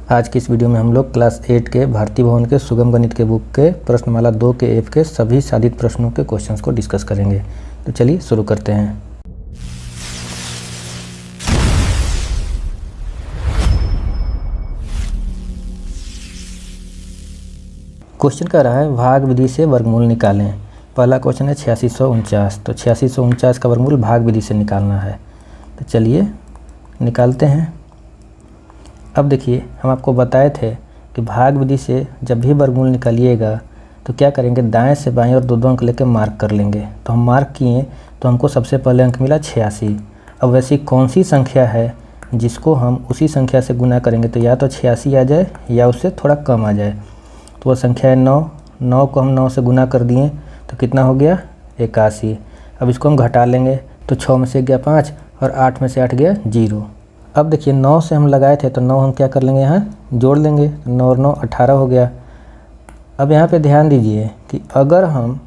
आज की इस वीडियो में हम लोग क्लास 8 के भारती भवन के सुगम गणित के बुक के प्रश्नमाला 2 के एफ के सभी साधित प्रश्नों के क्वेश्चंस को डिस्कस करेंगे। तो चलिए शुरू करते हैं। क्वेश्चन कह रहा है भाग विधि से वर्गमूल निकालें। पहला क्वेश्चन है 8649। तो 8649 का वर्गमूल भाग विधि से निकालना है। तो चलिए निकालते हैं। अब देखिए, हम आपको बताए थे कि भाग विधि से जब भी वर्गमूल निकालिएगा तो क्या करेंगे, दाएं से बाएं और दो अंक लेकर मार्क कर लेंगे। तो हम मार्क किए तो हमको सबसे पहले अंक मिला 86। अब वैसी कौन सी संख्या है जिसको हम उसी संख्या से गुना करेंगे तो या तो 86 आ जाए या उससे थोड़ा कम आ जाए। तो वह संख्या है 9। 9 को हम 9 से गुना कर दिए तो कितना हो गया, 81। अब इसको हम घटा लेंगे तो 6 में से गया 5 और 8 में से 8 गया 0। अब देखिए 9 से हम लगाए थे तो 9 हम क्या कर लेंगे, यहाँ जोड़ लेंगे। 9 और 9 18 हो गया। अब यहाँ पे ध्यान दीजिए कि अगर हम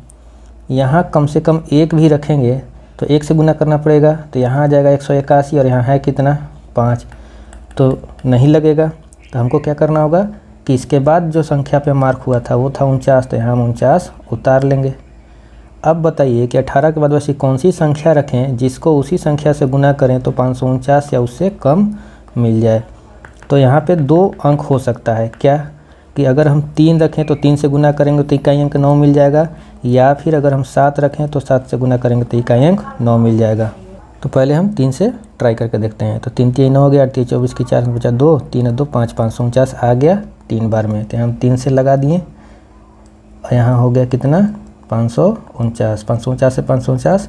यहाँ कम से कम 1 भी रखेंगे तो 1 से गुना करना पड़ेगा। तो यहाँ आ जाएगा 181 और यहाँ है कितना 5, तो नहीं लगेगा। तो हमको क्या करना होगा कि इसके बाद जो संख्या पे मार्क हुआ था वो था 49, तो यहाँ हम 49 उतार लेंगे। अब बताइए कि 18 के बाद वैसी कौन सी संख्या रखें जिसको उसी संख्या से गुना करें तो 549 या उससे कम मिल जाए। तो यहाँ पे 2 अंक हो सकता है, क्या कि अगर हम 3 रखें तो 3 से गुना करेंगे तो इकाई अंक 9 मिल जाएगा, या फिर अगर हम 7 रखें तो 7 से गुना करेंगे तो इकाई अंक 9 मिल जाएगा। तो पहले हम 3 से ट्राई करके देखते हैं। तो 3 3 9 हो गया, 8 24 की 4 बचा 2, 3 2 5 549 आ गया 3 बार में। तो हम 3 से लगा दिए और यहाँ हो गया कितना 549। 549 से 549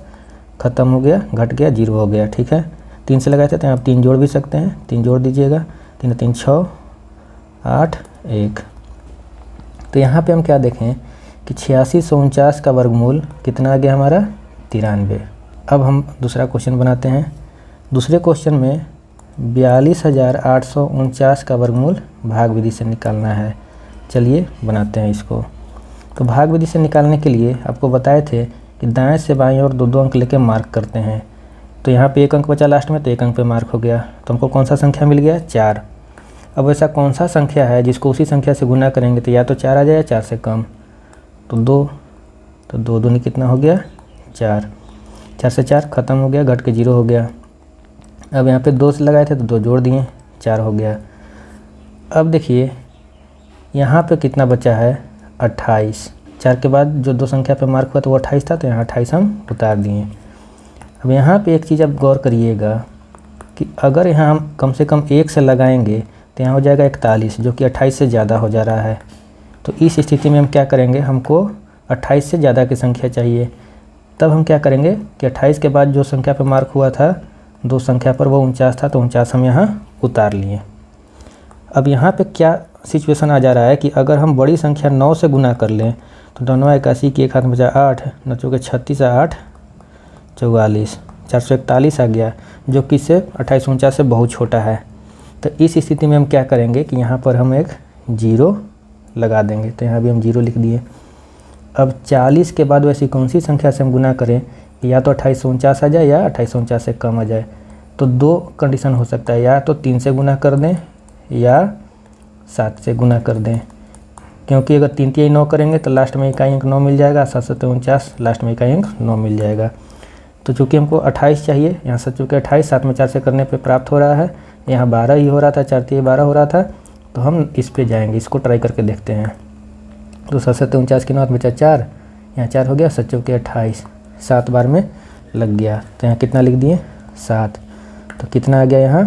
ख़त्म हो गया, घट गया 0 हो गया। ठीक है, 3 से लगाए थे तो आप 3 जोड़ भी सकते हैं। 3 जोड़ दीजिएगा, 3 3 6 8 1। तो यहाँ पे हम क्या देखें कि 8649 का वर्गमूल कितना आ गया हमारा 93। अब हम दूसरा क्वेश्चन बनाते हैं। दूसरे क्वेश्चन में 42849 का वर्गमूल भाग विधि से निकालना है। चलिए बनाते हैं इसको। तो भाग विधि से निकालने के लिए आपको बताए थे कि दाएं से बाएं और दो अंक लेके मार्क करते हैं। तो यहाँ पे 1 अंक बचा लास्ट में, तो 1 अंक पे मार्क हो गया। तो हमको कौन सा संख्या मिल गया 4। अब ऐसा कौन सा संख्या है जिसको उसी संख्या से गुना करेंगे तो या तो 4 आ जाए या 4 से कम। तो 2, तो 2 दूनी कितना हो गया 4। 4 से 4 ख़त्म हो गया, घट के 0 हो गया। अब यहाँ पे 2 से लगाए थे तो 2 जोड़ दिए, 4 हो गया। अब देखिए यहाँ पे कितना बचा है 28। 4 के बाद जो 2 संख्या पे मार्क हुआ तो वो 28 था, तो यहाँ 28 हम उतार दिए। अब यहाँ पे एक चीज़ आप गौर करिएगा कि अगर यहाँ हम कम से कम 1 से लगाएंगे तो यहाँ हो जाएगा 41, जो कि 28 से ज़्यादा हो जा रहा है। तो इस स्थिति में हम क्या करेंगे, हमको 28 से ज़्यादा की संख्या चाहिए। तब हम क्या करेंगे कि 28 के बाद जो संख्या पर मार्क हुआ था 2 संख्या पर, वो 49 था, तो 49 हम यहाँ उतार लिए। अब यहाँ पे क्या सिचुएशन आ जा रहा है कि अगर हम बड़ी संख्या 9 से गुना कर लें तो 9 81 की 1 हाथ में बचा 8, 9 चौके 36 8 44, 441 आ गया, जो कि इससे 28 49 से बहुत छोटा है। तो इस स्थिति में हम क्या करेंगे कि यहाँ पर हम एक 0 लगा देंगे। तो यहाँ भी हम 0 लिख दिए। अब 40 के बाद वैसी कौन सी संख्या से हम गुना करें कि या तो 28 49 आ जाए या 28 49 से कम आ जाए। तो 2 कंडीशन हो सकता है, या तो 3 से गुना कर दें या 7 से गुना कर दें, क्योंकि अगर 3 3 9 करेंगे तो लास्ट में इकाई अंक 9 मिल जाएगा, 7 7 49 लास्ट में इकाई अंक 9 मिल जाएगा। तो चूँकि हमको 28 चाहिए, यहाँ से चूँकि 28 7 में 4 से करने पे प्राप्त हो रहा है, यहाँ 12 ही हो रहा था, 4 3 12 हो रहा था, तो हम इस पे जाएंगे, इसको ट्राई करके देखते हैं। तो 7 7 49 की 9 बचा 4, यहाँ 4 हो गया, 7 चौके 28, 7 बार में लग गया। तो यहाँ कितना लिख दिए 7। तो कितना आ गया यहाँ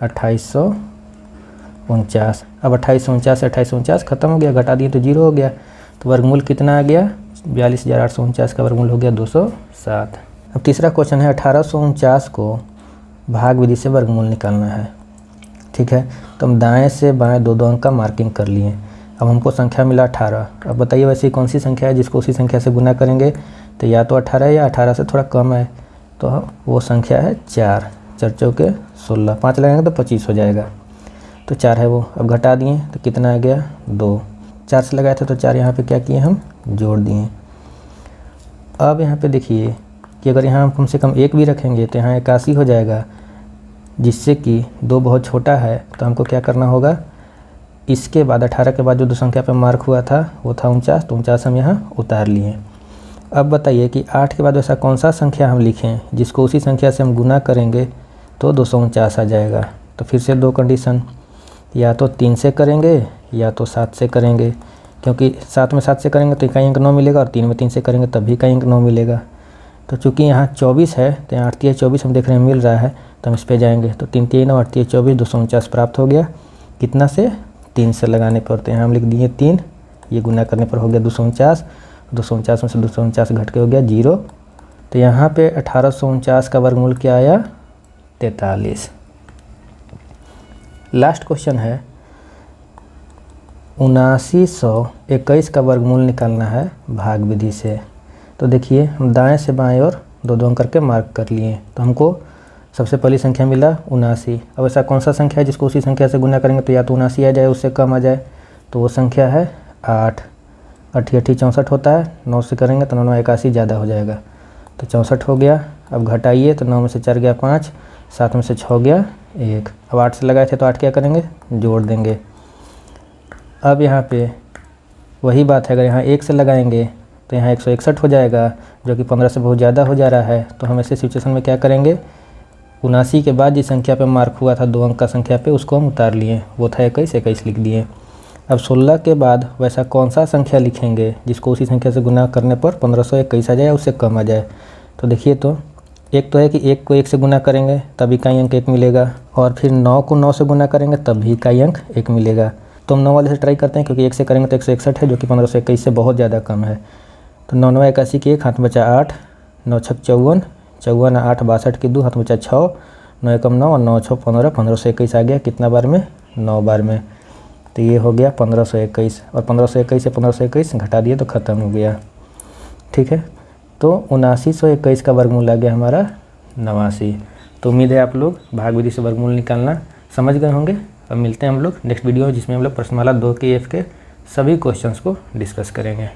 2849। अब 2849 से 2849 ख़त्म हो गया, घटा दिए तो 0 हो गया। तो वर्गमूल कितना आ गया 42849 का वर्गमूल हो गया 207। अब तीसरा क्वेश्चन है 1849 को भाग विधि से वर्गमूल निकालना है। ठीक है, तो हम दाएं से बाएं दो अंक का मार्किंग कर लिए। अब हमको संख्या मिला 18। अब बताइए वैसी कौन सी संख्या है जिसको उसी संख्या से गुना करेंगे तो या तो 18 है या 18 से थोड़ा कम है। तो वो संख्या है 4। 4 चौके 16, 5 लगाएंगे तो 25 हो जाएगा। तो 4 है वो। अब घटा दिए तो कितना आ गया 2। 4 से लगाए थे तो 4 यहाँ पे क्या किए हम जोड़ दिए। अब यहाँ पे देखिए कि अगर यहाँ हम कम से कम 1 भी रखेंगे तो यहाँ 81 हो जाएगा, जिससे कि 2 बहुत छोटा है। तो हमको क्या करना होगा इसके बाद 18 के बाद जो दो संख्या पे मार्क हुआ था वो था 49, तो 49 हम यहाँ उतार लिए। अब बताइए कि 8 के बाद ऐसा कौन सा संख्या हम लिखें जिसको उसी संख्या से हम गुना करेंगे तो 249 आ जाएगा। तो फिर से दो कंडीशन, या तो 3 से करेंगे या तो 7 से करेंगे, क्योंकि 7 में 7 से करेंगे तो इकाई अंक 9 मिलेगा, और 3 में 3 से करेंगे तब भी इकाई अंक 9 मिलेगा। तो चूँकि यहाँ 24 है तो यहाँ 8 3 24 हम देख रहे हैं मिल रहा है, तो हम इस पर जाएंगे। तो 3 3 9 8 3 24 249 प्राप्त हो गया। कितना से? 3 से लगाने पर, तो यहाँ हम लिख दिए 3, ये गुना करने पर हो गया 249, 249 में से 249 घट के हो गया 0। तो यहाँ पे 1849 का वर्गमूल क्या आया? 43। लास्ट क्वेश्चन है 7921 का वर्गमूल निकालना है भाग विधि से। तो देखिए हम दाएं से बाएं और दो दो अंक करके मार्क कर लिए। तो हमको सबसे पहली संख्या मिला 79। अब ऐसा कौन सा संख्या है जिसको उसी संख्या से गुना करेंगे तो या तो 79 आ जाए उससे कम आ जाए, तो वो संख्या है 8। 8 8 64 होता है, 9 से करेंगे तो 9 9 81 ज़्यादा हो जाएगा, तो 64 हो गया। अब घटाइए तो 9 में से 4 गया 5, 7 में से 6 गया 1। अब 8 से लगाए थे तो 8 क्या करेंगे? जोड़ देंगे। अब यहाँ पे वही बात है, अगर यहाँ 1 से लगाएंगे तो यहाँ 161 हो जाएगा, जो कि 15 से बहुत ज़्यादा हो जा रहा है। तो हम ऐसे सिचुएशन में क्या करेंगे? 79 के बाद जिस संख्या पे मार्क हुआ था 2 अंक का संख्या पे, उसको हम उतार लिए, वो था 21, 21 लिख दिए। अब 16 के बाद वैसा कौन सा संख्या लिखेंगे जिसको उसी संख्या से गुना करने पर 1521 आ जाए या उससे कम आ जाए? तो देखिए, तो एक तो है कि 1 को 1 से गुना करेंगे तब इकाई अंक 1 मिलेगा, और फिर 9 को 9 से गुना करेंगे तब भी इकाई अंक 1 मिलेगा। तो हम 9 वाले से ट्राई करते हैं, क्योंकि 1 से करेंगे तो 161 है, जो कि 1521 से बहुत ज़्यादा कम है। तो 9 9 81 की 1, हाथ बचा 8, 9 6 54, 54 8 62 की 2, हाथ बचा 6, 9 1 9 और 9 6 15, 1521 आ गया। कितना बार में? 9 बार में। तो ये हो गया 1521, और 1521 से 1521 घटा दिए तो ख़त्म हो गया। ठीक है, तो 7921 का वर्गमूल आ गया हमारा 89। तो उम्मीद है आप लोग भाग विधि से वर्गमूल निकालना समझ गए होंगे। अब मिलते हैं हम लोग नेक्स्ट वीडियो जिसमें हम लोग प्रश्नमाला 2 के F के सभी क्वेश्चंस को डिस्कस करेंगे।